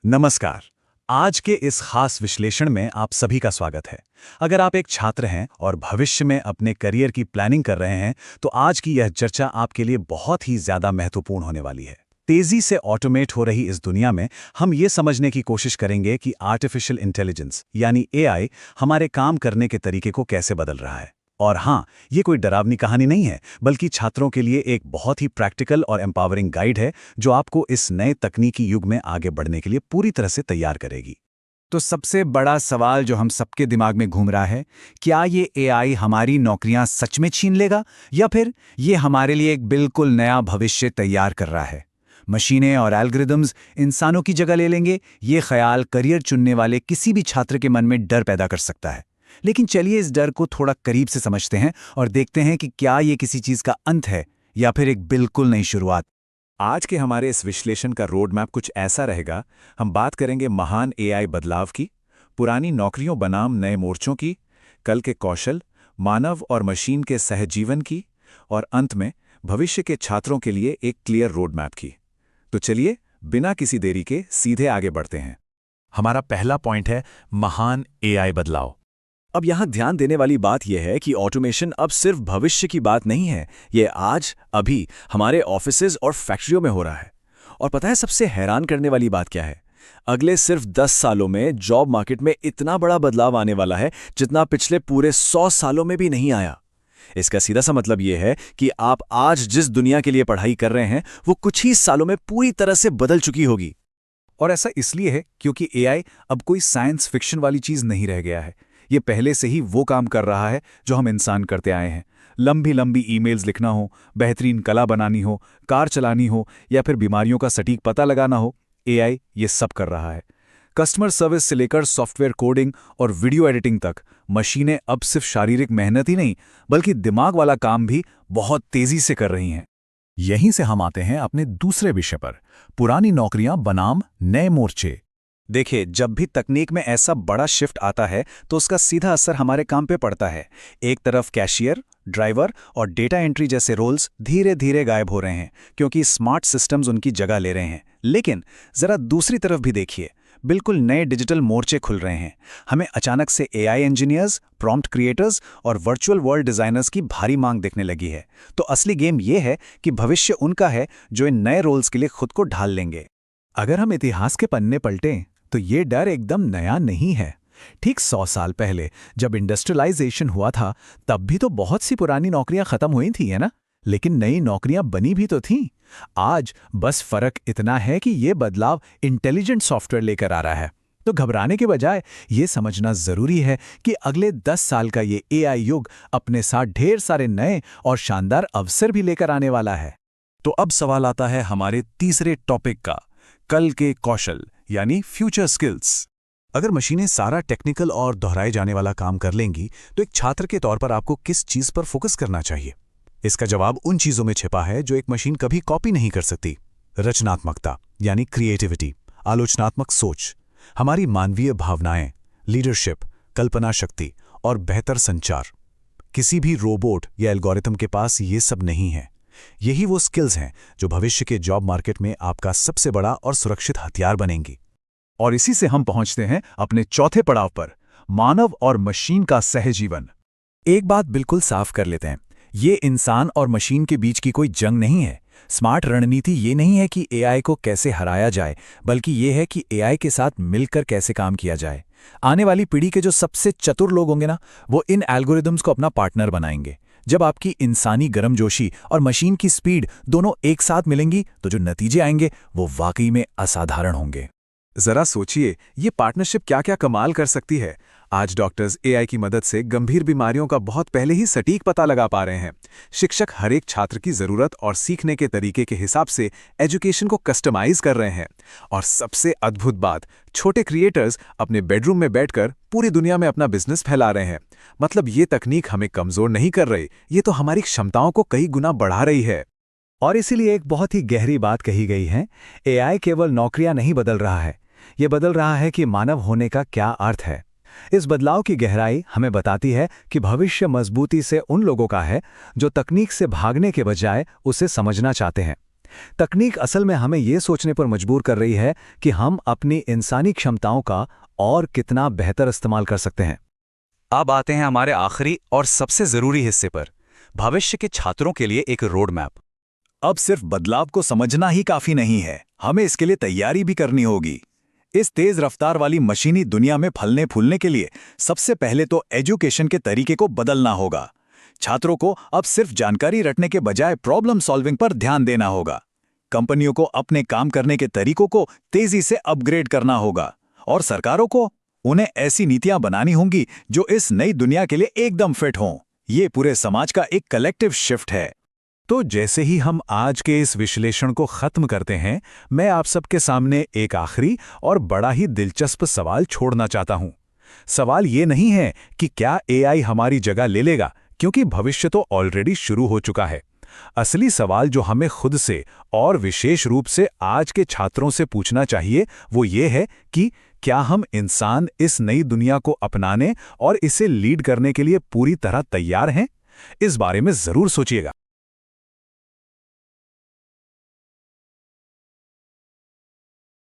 नमस्कार। आज के इस खास विश्लेषण में आप सभी का स्वागत है। अगर आप एक छात्र हैं और भविष्य में अपने करियर की प्लानिंग कर रहे हैं, तो आज की यह चर्चा आपके लिए बहुत ही ज्यादा महत्वपूर्ण होने वाली है। तेजी से ऑटोमेट हो रही इस दुनिया में हम ये समझने की कोशिश करेंगे कि आर्टिफिशियल इंटेलिजेंस यानी एआई हमारे काम करने के तरीके को कैसे बदल रहा है। और हाँ, ये कोई डरावनी कहानी नहीं है, बल्कि छात्रों के लिए एक बहुत ही प्रैक्टिकल और एम्पावरिंग गाइड है जो आपको इस नए तकनीकी युग में आगे बढ़ने के लिए पूरी तरह से तैयार करेगी। तो सबसे बड़ा सवाल जो हम सबके दिमाग में घूम रहा है, क्या ये एआई हमारी नौकरियां सच में छीन लेगा या फिर ये हमारे लिए एक बिल्कुल नया भविष्य तैयार कर रहा है? मशीनें और एल्गोरिदम्स इंसानों की जगह ले लेंगे, ये ख्याल करियर चुनने वाले किसी भी छात्र के मन में डर पैदा कर सकता है। लेकिन चलिए इस डर को थोड़ा करीब से समझते हैं और देखते हैं कि क्या ये किसी चीज का अंत है या फिर एक बिल्कुल नई शुरुआत। आज के हमारे इस विश्लेषण का रोड मैप कुछ ऐसा रहेगा। हम बात करेंगे महान एआई बदलाव की, पुरानी नौकरियों बनाम नए मोर्चों की, कल के कौशल, मानव और मशीन के सहजीवन की, और अंत में भविष्य के छात्रों के लिए एक क्लियर रोड मैप की। तो चलिए बिना किसी देरी के सीधे आगे बढ़ते हैं। हमारा पहला पॉइंट है महान एआई बदलाव। अब यहाँ ध्यान देने वाली बात यह है कि ऑटोमेशन अब सिर्फ भविष्य की बात नहीं है, ये आज अभी हमारे ऑफिसेज और फैक्ट्रियों में हो रहा है। और पता है सबसे हैरान करने वाली बात क्या है? अगले सिर्फ 10 सालों में जॉब मार्केट में इतना बड़ा बदलाव आने वाला है जितना पिछले पूरे 100 सालों में भी नहीं आया। इसका सीधा सा मतलब यह है कि आप आज जिस दुनिया के लिए पढ़ाई कर रहे हैं वो कुछ ही सालों में पूरी तरह से बदल चुकी होगी। और ऐसा इसलिए है क्योंकि एआई अब कोई साइंस फिक्शन वाली चीज नहीं रह गया है। ये पहले से ही वो काम कर रहा है जो हम इंसान करते आए हैं। लंबी लंबी ईमेल्स लिखना हो, बेहतरीन कला बनानी हो, कार चलानी हो या फिर बीमारियों का सटीक पता लगाना हो, एआई ये सब कर रहा है। कस्टमर सर्विस से लेकर सॉफ्टवेयर कोडिंग और वीडियो एडिटिंग तक मशीनें अब सिर्फ शारीरिक मेहनत ही नहीं बल्कि दिमाग वाला काम भी बहुत तेजी से कर रही हैं। यहीं से हम आते हैं अपने दूसरे विषय पर, पुरानी नौकरियां बनाम नए मोर्चे। देखिए, जब भी तकनीक में ऐसा बड़ा शिफ्ट आता है तो उसका सीधा असर हमारे काम पे पड़ता है। एक तरफ कैशियर, ड्राइवर और डेटा एंट्री जैसे रोल्स धीरे धीरे गायब हो रहे हैं क्योंकि स्मार्ट सिस्टम्स उनकी जगह ले रहे हैं। लेकिन जरा दूसरी तरफ भी देखिए, बिल्कुल नए डिजिटल मोर्चे खुल रहे हैं। हमें अचानक से एआई इंजीनियर्स, प्रॉम्प्ट क्रिएटर्स और वर्चुअल वर्ल्ड डिजाइनर्स की भारी मांग दिखने लगी है। तो असली गेम ये है कि भविष्य उनका है जो इन नए रोल्स के लिए खुद को ढाल लेंगे। अगर हम इतिहास के पन्ने पलटें तो ये डर एकदम नया नहीं है। ठीक 100 साल पहले जब इंडस्ट्रियलाइजेशन हुआ था तब भी तो बहुत सी पुरानी नौकरियां खत्म हुई थी, है ना? लेकिन नई नौकरियां बनी भी तो थीं। आज बस फर्क इतना है कि ये बदलाव इंटेलिजेंट सॉफ्टवेयर लेकर आ रहा है। तो घबराने के बजाय ये समझना जरूरी है कि अगले 10 साल का ये एआई युग अपने साथ ढेर सारे नए और शानदार अवसर भी लेकर आने वाला है। तो अब सवाल आता है हमारे तीसरे टॉपिक का, कल के कौशल यानी फ्यूचर स्किल्स। अगर मशीनें सारा टेक्निकल और दोहराए जाने वाला काम कर लेंगी तो एक छात्र के तौर पर आपको किस चीज पर फोकस करना चाहिए? इसका जवाब उन चीजों में छिपा है जो एक मशीन कभी कॉपी नहीं कर सकती। रचनात्मकता यानी क्रिएटिविटी, आलोचनात्मक सोच, हमारी मानवीय भावनाएं, लीडरशिप, कल्पना शक्ति और बेहतर संचार। किसी भी रोबोट या एल्गोरिथम के पास ये सब नहीं है। यही वो स्किल्स हैं जो भविष्य के जॉब मार्केट में आपका सबसे बड़ा और सुरक्षित हथियार बनेंगी। और इसी से हम पहुंचते हैं अपने चौथे पड़ाव पर, मानव और मशीन का सहजीवन। एक बात बिल्कुल साफ कर लेते हैं, ये इंसान और मशीन के बीच की कोई जंग नहीं है। स्मार्ट रणनीति ये नहीं है कि एआई को कैसे हराया जाए, बल्कि ये है कि एआई के साथ मिलकर कैसे काम किया जाए। आने वाली पीढ़ी के जो सबसे चतुर लोग होंगे ना, वो इन एल्गोरिदम्स को अपना पार्टनर बनाएंगे। जब आपकी इंसानी गर्मजोशी और मशीन की स्पीड दोनों एक साथ मिलेंगी तो जो नतीजे आएंगे वो वाकई में असाधारण होंगे। जरा सोचिए, ये पार्टनरशिप क्या क्या कमाल कर सकती है। आज डॉक्टर्स एआई की मदद से गंभीर बीमारियों का बहुत पहले ही सटीक पता लगा पा रहे हैं। शिक्षक हर एक छात्र की जरूरत और सीखने के तरीके के हिसाब से एजुकेशन को कस्टमाइज कर रहे हैं। और सबसे अद्भुत बात, छोटे क्रिएटर्स अपने बेडरूम में बैठकर पूरी दुनिया में अपना बिजनेस फैला रहे हैं। मतलब ये तकनीक हमें कमजोर नहीं कर रही, ये तो हमारी क्षमताओं को कई गुना बढ़ा रही है। और इसीलिए एक बहुत ही गहरी बात कही गई है, एआई केवल नौकरियां नहीं बदल रहा है, ये बदल रहा है कि मानव होने का क्या अर्थ है। इस बदलाव की गहराई हमें बताती है कि भविष्य मजबूती से उन लोगों का है जो तकनीक से भागने के बजाय उसे समझना चाहते हैं। तकनीक असल में हमें ये सोचने पर मजबूर कर रही है कि हम अपनी इंसानी क्षमताओं का और कितना बेहतर इस्तेमाल कर सकते हैं। अब आते हैं हमारे आखिरी और सबसे जरूरी हिस्से पर, भविष्य के छात्रों के लिए एक रोड मैप। अब सिर्फ बदलाव को समझना ही काफी नहीं है, हमें इसके लिए तैयारी भी करनी होगी। इस तेज रफ्तार वाली मशीनी दुनिया में फलने फूलने के लिए सबसे पहले तो एजुकेशन के तरीके को बदलना होगा। छात्रों को अब सिर्फ जानकारी रटने के बजाय प्रॉब्लम सॉल्विंग पर ध्यान देना होगा। कंपनियों को अपने काम करने के तरीकों को तेजी से अपग्रेड करना होगा और सरकारों को उन्हें ऐसी नीतियां बनानी होंगी जो इस नई दुनिया के लिए एकदम फिट हों। ये पूरे समाज का एक कलेक्टिव शिफ्ट है। तो जैसे ही हम आज के इस विश्लेषण को खत्म करते हैं, मैं आप सबके सामने एक आखिरी और बड़ा ही दिलचस्प सवाल छोड़ना चाहता हूं। सवाल ये नहीं है कि क्या एआई हमारी जगह ले लेगा, क्योंकि भविष्य तो ऑलरेडी शुरू हो चुका है। असली सवाल जो हमें खुद से और विशेष रूप से आज के छात्रों से पूछना चाहिए वो ये है कि क्या हम इंसान इस नई दुनिया को अपनाने और इसे लीड करने के लिए पूरी तरह तैयार हैं? इस बारे में जरूर सोचिएगा।